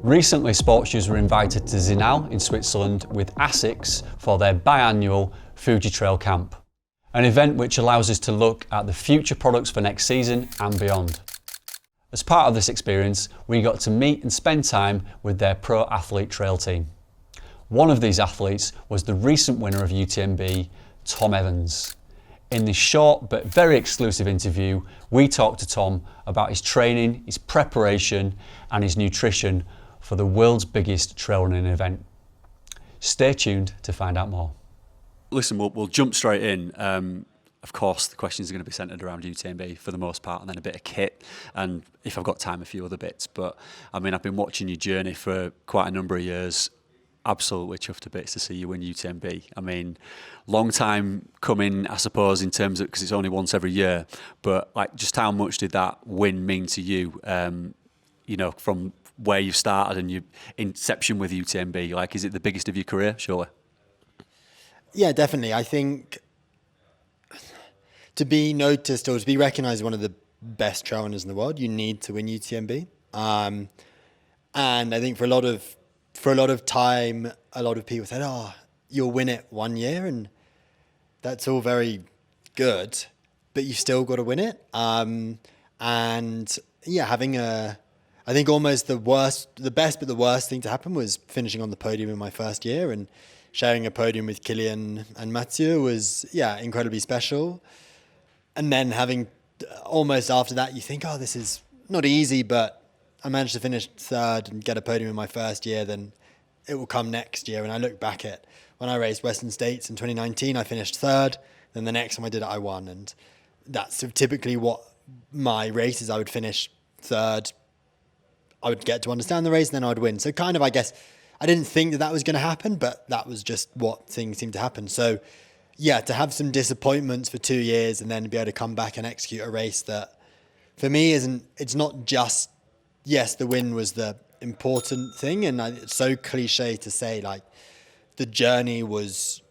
Recently, Sports Shoes were invited to Zinal in Switzerland with ASICS for their biannual Fuji Trail Camp, an event which allows us to look at the future products for next season and beyond. As part of this experience, we got to meet and spend time with their pro athlete trail team. One of these athletes was the recent winner of UTMB, Tom Evans. In this short but very exclusive interview, we talked to Tom about his training, his preparation and his nutrition for the world's biggest trail running event. Stay tuned to find out more. Listen, we'll jump straight in. Of course, the questions are going to be centred around UTMB for the most part, and then a bit of kit, and if I've got time, a few other bits. But I mean, I've been watching your journey for quite a number of years. Absolutely chuffed to bits to see you win UTMB. I mean, long time coming, I suppose, in terms of, because it's only once every year, but like, just how much did that win mean to you? You know, from where you started and your inception with UTMB, like, is it the biggest of your career, surely? Yeah, definitely. I think to be noticed or to be recognised as one of the best trail runners in the world, you need to win UTMB. And I think for a lot of time, a lot of people said, "Oh, you'll win it one year," and that's all very good, but you still got to win it. And yeah, I think almost the best but the worst thing to happen was finishing on the podium in my first year, and sharing a podium with Kilian and Mathieu was, incredibly special. And then having almost after that, you think, oh, this is not easy, but I managed to finish third and get a podium in my first year, then it will come next year. And I look back at when I raced Western States in 2019, I finished third. Then the next time I did it, I won. And that's typically what my races, I would finish third. I would get to understand the race and then I would win. So kind of, I guess, I didn't think that was going to happen, but that was just what things seemed to happen. So yeah, to have some disappointments for 2 years and then be able to come back and execute a race that for me it's not just, yes, the win was the important thing. And it's so cliche to say, like, the journey was,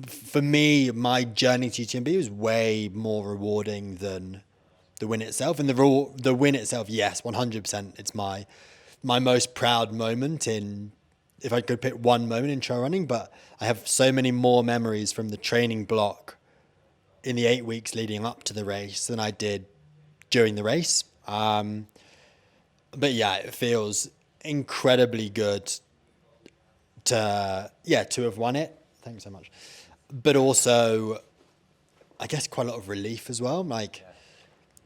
for me, my journey to UTMB was way more rewarding than the win itself. And the win itself, yes, 100%, it's my most proud moment in, if I could pick one moment in trail running, but I have so many more memories from the training block in the 8 weeks leading up to the race than I did during the race. But yeah, it feels incredibly good to have won it. Thanks so much. But also, I guess quite a lot of relief as well. Like,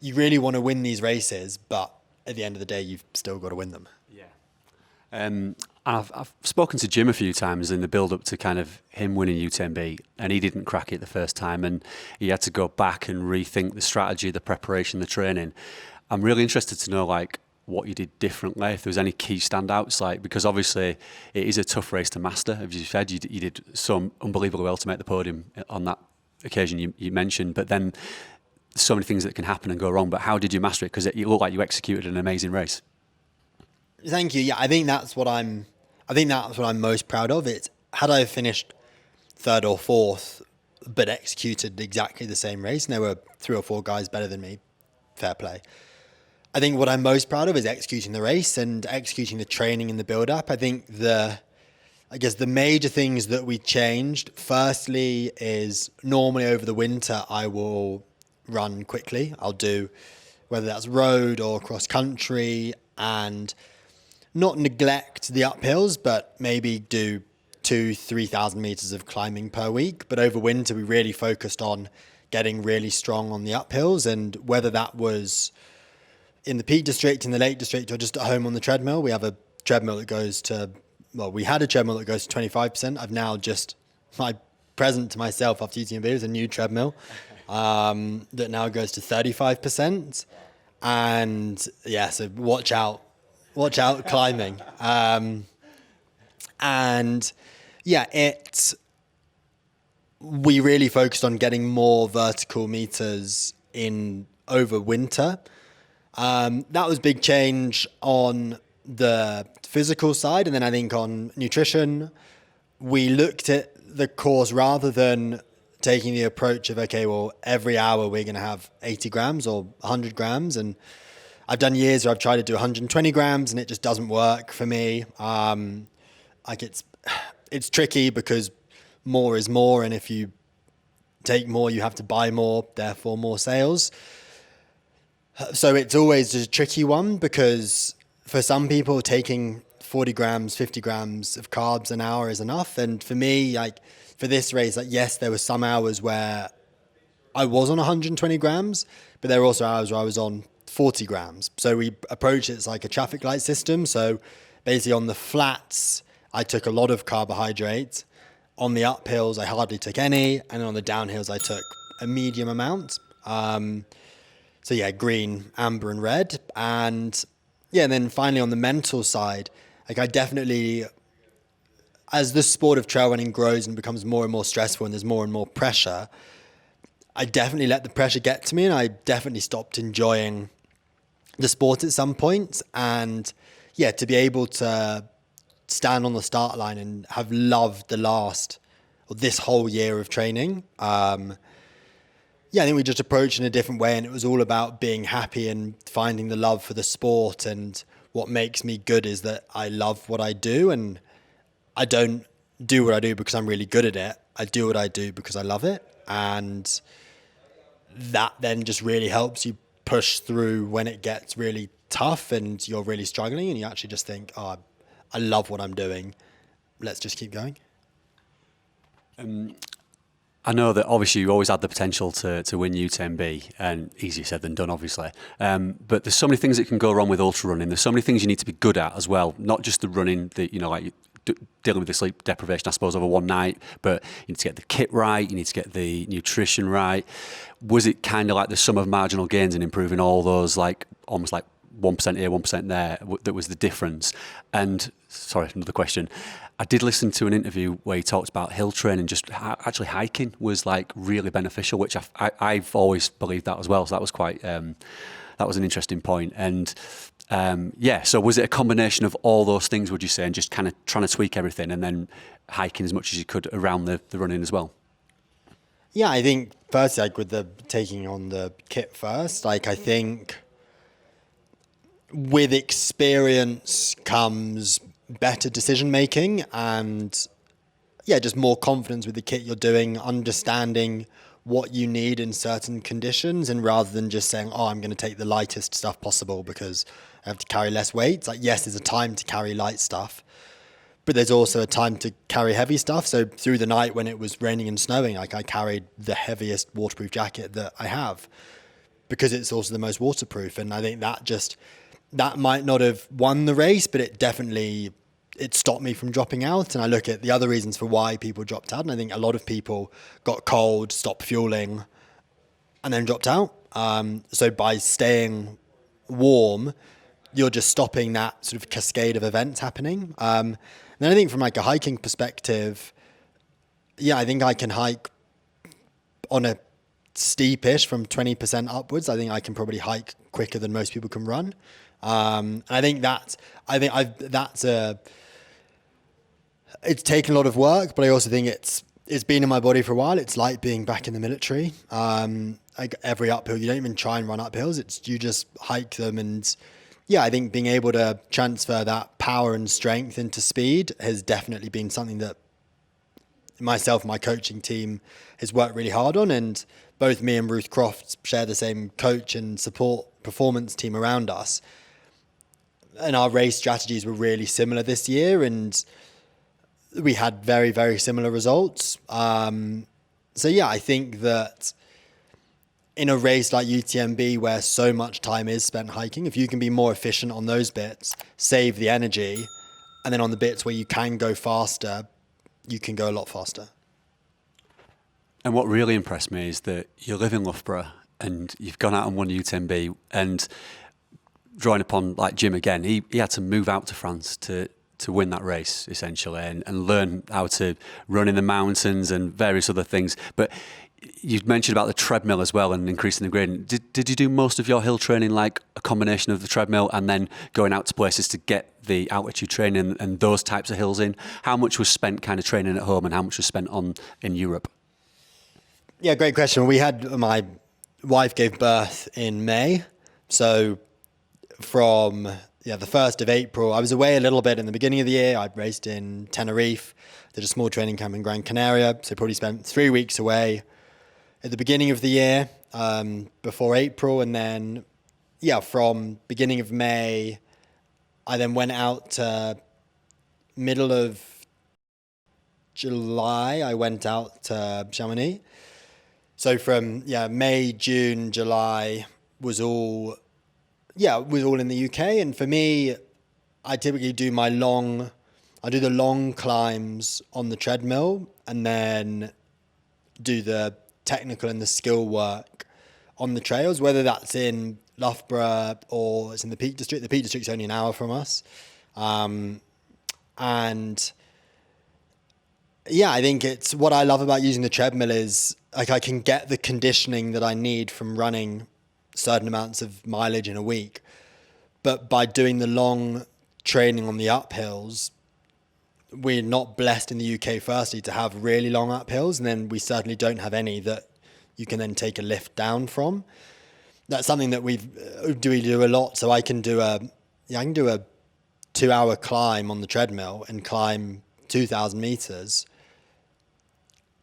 you really want to win these races, but at the end of the day, you've still got to win them. Yeah. I've spoken to Jim a few times in the build-up to kind of him winning UTMB, and he didn't crack it the first time, and he had to go back and rethink the strategy, the preparation, the training. I'm really interested to know, like, what you did differently, if there was any key standouts, like, because obviously it is a tough race to master. As you said, you did so unbelievably well to make the podium on that occasion you mentioned, but then so many things that can happen and go wrong. But how did you master it? Because it looked like you executed an amazing race. Thank you. Yeah, I think that's what I'm most proud of. It's, had I finished third or fourth, but executed exactly the same race, and there were 3 or 4 guys better than me, fair play. I think what I'm most proud of is executing the race and executing the training and the build-up. I think the major things that we changed, firstly, is normally over the winter, I will run quickly. I'll do, whether that's road or cross country, and not neglect the uphills, but maybe do 2,000-3,000 meters of climbing per week. But over winter, we really focused on getting really strong on the uphills, and whether that was in the Peak District, in the Lake District, or just at home on the treadmill. We have a treadmill that goes to, we had a treadmill that goes to 25%. I've now just, my present to myself after UTMB is a new treadmill that now goes to 35%. And yeah, so watch out climbing. And yeah, we really focused on getting more vertical meters in over winter. That was a big change on the physical side. And then I think on nutrition, we looked at the course rather than taking the approach of, okay, well, every hour we're going to have 80 grams or 100 grams. And I've done years where I've tried to do 120 grams and it just doesn't work for me. Like it's tricky because more is more, and if you take more, you have to buy more, therefore more sales. So it's always just a tricky one, because for some people taking 40 grams, 50 grams of carbs an hour is enough. And for me, like for this race, like yes, there were some hours where I was on 120 grams, but there were also hours where I was on 40 grams. So we approached it as like a traffic light system. So basically on the flats, I took a lot of carbohydrates. On the uphills, I hardly took any. And on the downhills, I took a medium amount. So yeah, green, amber, and red. And yeah, and then finally on the mental side, like I definitely, as the sport of trail running grows and becomes more and more stressful and there's more and more pressure, I definitely let the pressure get to me, and I definitely stopped enjoying the sport at some point. And yeah, to be able to stand on the start line and have loved this whole year of training. Yeah, I think we just approached it in a different way, and it was all about being happy and finding the love for the sport. And what makes me good is that I love what I do, and I don't do what I do because I'm really good at it. I do what I do because I love it. And that then just really helps you push through when it gets really tough and you're really struggling, and you actually just think, oh, I love what I'm doing. Let's just keep going. I know that obviously you always had the potential to win UTMB, and easier said than done, obviously. But there's so many things that can go wrong with ultra running. There's so many things you need to be good at as well, not just the running, like dealing with the sleep deprivation, I suppose, over one night, but you need to get the kit right, you need to get the nutrition right. Was it kind of like the sum of marginal gains in improving all those, like almost like 1% here, 1% there, that was the difference? And sorry, another question. I did listen to an interview where he talked about hill training, just actually hiking was like really beneficial, which I've always believed that as well. So that was quite, that was an interesting point. And yeah, so was it a combination of all those things, would you say, and just kind of trying to tweak everything and then hiking as much as you could around the running as well? Yeah, I think first, like with the taking on the kit first, like I think with experience comes better decision making, and yeah, just more confidence with the kit you're doing, understanding what you need in certain conditions, and rather than just saying, oh, I'm going to take the lightest stuff possible because I have to carry less weight. Like, yes, there's a time to carry light stuff, but there's also a time to carry heavy stuff. So through the night when it was raining and snowing, like I carried the heaviest waterproof jacket that I have because it's also the most waterproof. And I think that might not have won the race, but it stopped me from dropping out. And I look at the other reasons for why people dropped out, and I think a lot of people got cold, stopped fueling, and then dropped out. So by staying warm, you're just stopping that sort of cascade of events happening. And then I think from like a hiking perspective, yeah, I think I can hike on a steepish from 20% upwards. I think I can probably hike quicker than most people can run. And I think it's taken a lot of work, but I also think it's been in my body for a while. It's like being back in the military. Like every uphill, you don't even try and run uphills. You just hike them. And yeah, I think being able to transfer that power and strength into speed has definitely been something that myself and my coaching team has worked really hard on. And both me and Ruth Croft share the same coach and support performance team around us. And our race strategies were really similar this year, and we had very, very similar results. So yeah, I think that in a race like UTMB where so much time is spent hiking, if you can be more efficient on those bits, save the energy, and then on the bits where you can go faster, you can go a lot faster. And what really impressed me is that you live in Loughborough and you've gone out and won UTMB, and drawing upon like Jim again, he had to move out to France to win that race essentially, and learn how to run in the mountains and various other things. But you mentioned about the treadmill as well and increasing the gradient. Did you do most of your hill training like a combination of the treadmill and then going out to places to get the altitude training and those types of hills in? How much was spent kind of training at home and how much was spent in Europe? Yeah, great question. My wife gave birth in May, so from the 1st of April. I was away a little bit in the beginning of the year. I raced in Tenerife, did a small training camp in Gran Canaria, so probably spent 3 weeks away at the beginning of the year, before April, and then from beginning of May, I then went out to middle of July. I went out to Chamonix. So from May, June, July was all in the UK. And for me, I typically do the long climbs on the treadmill, and then do the technical and the skill work on the trails, whether that's in Loughborough or it's in the Peak District. The Peak District's only an hour from us. I think it's what I love about using the treadmill is like I can get the conditioning that I need from running certain amounts of mileage in a week. But by doing the long training on the uphills, we're not blessed in the UK, firstly, to have really long uphills, and then we certainly don't have any that you can then take a lift down from. That's something that we do a lot. So I can do a 2-hour climb on the treadmill and climb 2,000 meters,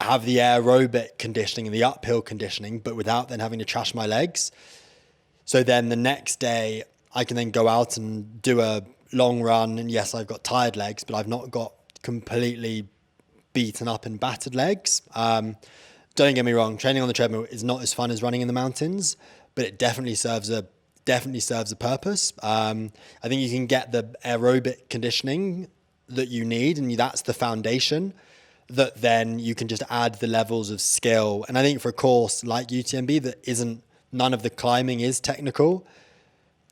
have the aerobic conditioning and the uphill conditioning, but without then having to trash my legs. So then the next day I can then go out and do a long run, and yes, I've got tired legs, but I've not got completely beaten up and battered legs. Don't get me wrong, training on the treadmill is not as fun as running in the mountains, but it definitely serves a purpose. I think you can get the aerobic conditioning that you need, and that's the foundation that then you can just add the levels of skill. And I think for a course like UTMB none of the climbing is technical.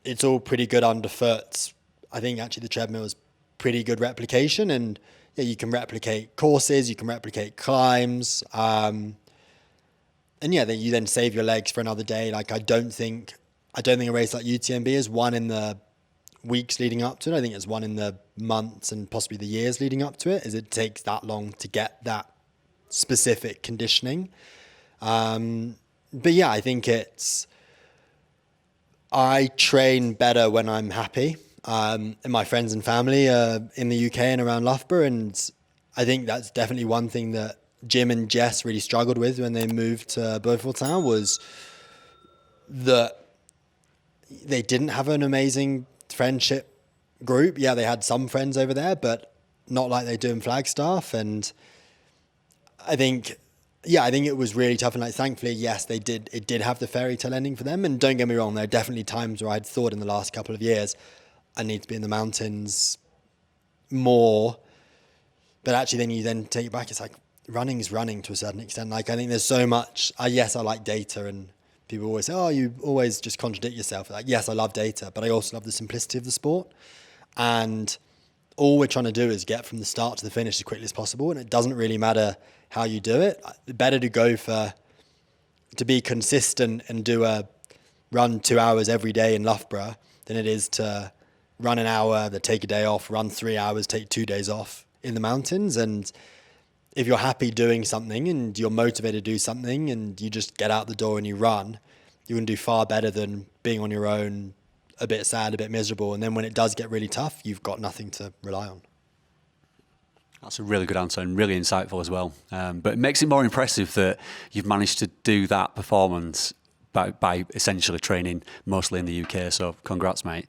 It's all pretty good underfoot. I think actually the treadmill is pretty good replication, and you can replicate courses, you can replicate climbs. Then you then save your legs for another day. Like I don't think a race like UTMB is one in the weeks leading up to it. I think it's one in the months and possibly the years leading up to it, as it takes that long to get that specific conditioning. I think I train better when I'm happy. And my friends and family are in the UK and around Loughborough, and I think that's definitely one thing that Jim and Jess really struggled with when they moved to Beaufortown, was that they didn't have an amazing friendship group. Yeah, they had some friends over there, but not like they do in Flagstaff. And I think it was really tough. And thankfully, yes, it did have the fairy tale ending for them. And don't get me wrong, there are definitely times where I'd thought in the last couple of years, I need to be in the mountains more. But actually then you take it back. It's like running is running to a certain extent. Like I think there's so much, yes, I like data, and people always say, oh, you always just contradict yourself. Like, yes, I love data, but I also love the simplicity of the sport. And all we're trying to do is get from the start to the finish as quickly as possible. And it doesn't really matter how you do it. Better to be consistent and run 2 hours every day in Loughborough than it is to run an hour, then take a day off, run 3 hours, take 2 days off in the mountains. And if you're happy doing something and you're motivated to do something and you just get out the door and you run, you can do far better than being on your own, a bit sad, a bit miserable. And then when it does get really tough, you've got nothing to rely on. That's a really good answer and really insightful as well. But it makes it more impressive that you've managed to do that performance by essentially training mostly in the UK. So congrats, mate.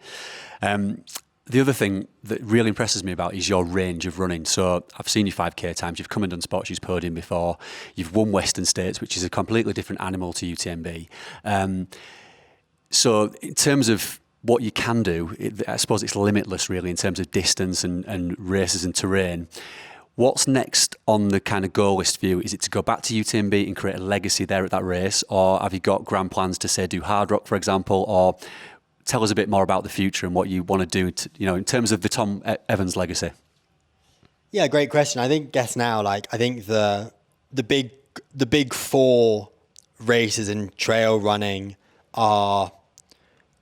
The other thing that really impresses me about is your range of running. So I've seen you 5K times. You've come and done SportsShoes podium before. You've won Western States, which is a completely different animal to UTMB. So in terms of what you can do, I suppose it's limitless really in terms of distance and races and terrain. What's next on the kind of goal list for you? Is it to go back to UTMB and create a legacy there at that race? Or have you got grand plans to, say, do Hard Rock, for example? Or tell us a bit more about the future and what you want to do, in terms of the Tom Evans legacy. Yeah, great question. I think I think the big four races in trail running are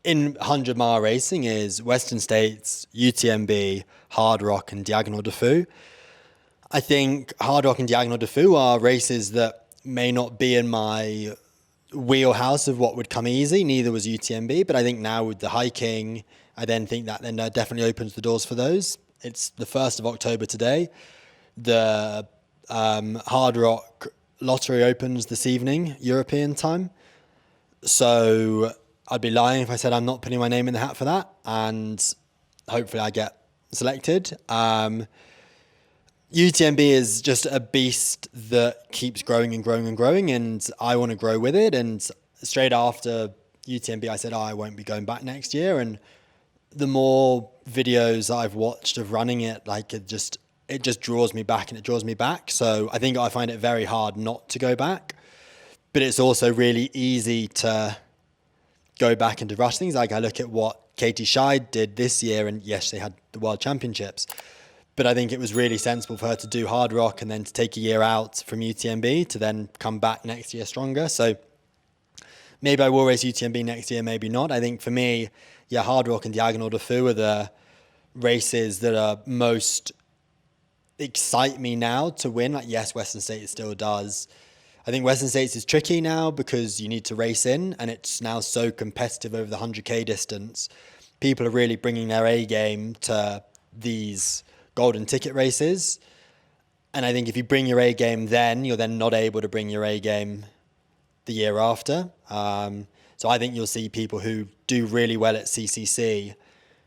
in 100-mile racing is Western States, UTMB, Hard Rock, and Diagonal de Fou. I think Hard Rock and Diagonal de Fou are races that may not be in my wheelhouse of what would come easy. Neither was UTMB, but I think now with the hiking, I then think that then definitely opens the doors for those. It's the 1st of October today. The Hard Rock lottery opens this evening, European time. So I'd be lying if I said I'm not putting my name in the hat for that, and hopefully I get selected. UTMB is just a beast that keeps growing and growing and growing, and I want to grow with it. And straight after UTMB, I said, I won't be going back next year. And the more videos I've watched of running it, like it just draws me back, and it draws me back. So I think I find it very hard not to go back, but it's also really easy to go back and to rush things. Like I look at what Katie Scheid did this year, and yes, they had the World Championships, but I think it was really sensible for her to do Hard Rock and then to take a year out from UTMB to then come back next year stronger. So maybe I will race UTMB next year, maybe not. I think for me, yeah, Hard Rock and Diagonal de Fou are the races that are most excite me now to win. Like, yes, Western States still does. I think Western States is tricky now because you need to race in, and it's now so competitive over the 100K distance. People are really bringing their A game to these golden ticket races. And I think if you bring your A game then, you're then not able to bring your A game the year after. So I think you'll see people who do really well at CCC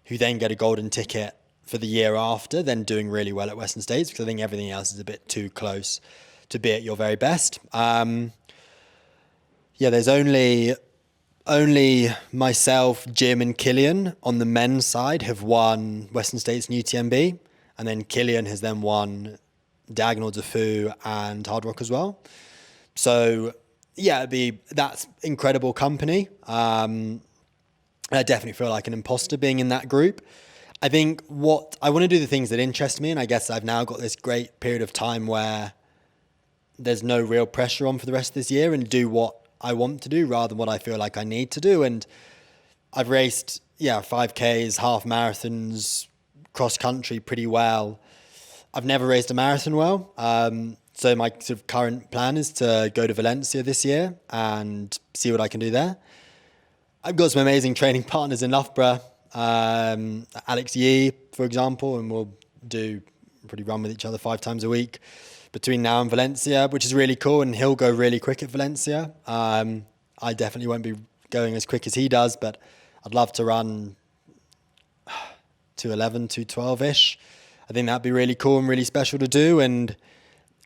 who then get a golden ticket for the year after, then doing really well at Western States, because I think everything else is a bit too close to be at your very best. There's only myself, Jim and Killian on the men's side have won Western States and UTMB. And then Killian has then won Diagonal de Fou and Hard Rock as well. So yeah, that's incredible company. I definitely feel like an imposter being in that group. I think I want to do the things that interest me, and I guess I've now got this great period of time where there's no real pressure on for the rest of this year, and do what I want to do rather than what I feel like I need to do. And I've raced 5Ks, half marathons, cross country pretty well. I've never raced a marathon well. So my sort of current plan is to go to Valencia this year and see what I can do there. I've got some amazing training partners in Loughborough, Alex Yee, for example, and we'll probably run with each other 5 times a week between now and Valencia, which is really cool. And he'll go really quick at Valencia. I definitely won't be going as quick as he does, but I'd love to run 2:11, 2:12-ish. I think that'd be really cool and really special to do. And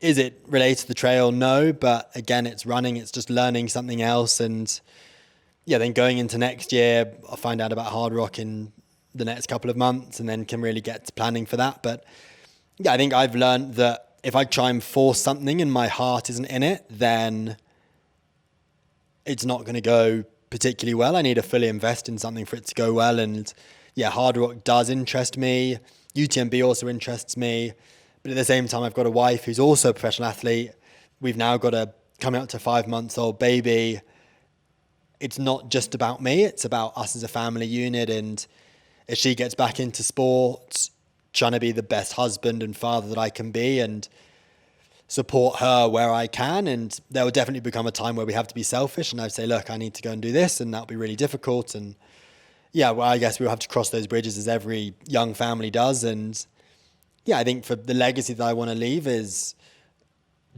is it related to the trail? No, but again, it's running, it's just learning something else. And then going into next year, I'll find out about Hard Rock in the next couple of months and then can really get to planning for that. But yeah, I think I've learned that if I try and force something and my heart isn't in it, then it's not going to go particularly well. I need to fully invest in something for it to go well. And yeah, Hard Rock does interest me. UTMB also interests me. But at the same time, I've got a wife who's also a professional athlete. We've now got a coming up to 5-month-old baby. It's not just about me. It's about us as a family unit. And as she gets back into sport, trying to be the best husband and father that I can be and support her where I can. And there will definitely become a time where we have to be selfish. And I'd say, look, I need to go and do this. And that'll be really difficult. And yeah, well, I guess we'll have to cross those bridges as every young family does. And yeah, I think for the legacy that I want to leave is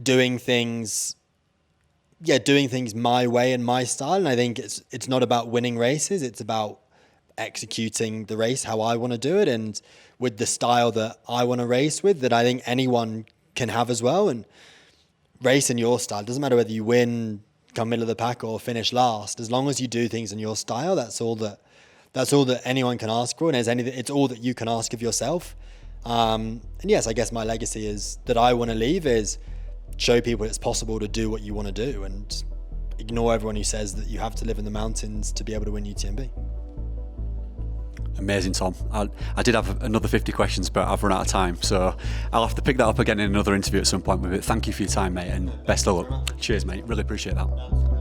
doing things my way and my style. And I think it's not about winning races. It's about executing the race how I want to do it and with the style that I want to race with, that I think anyone can have as well. And race in your style. It doesn't matter whether you win, come middle of the pack or finish last. As long as you do things in your style, that's all that anyone can ask for. And it's all that you can ask of yourself. And yes, I guess my legacy is that I want to leave is show people it's possible to do what you want to do and ignore everyone who says that you have to live in the mountains to be able to win UTMB. Amazing, Tom. I did have another 50 questions, but I've run out of time. So I'll have to pick that up again in another interview at some point with it. Thank you for your time, mate, and best of luck. Cheers, mate. Really appreciate that.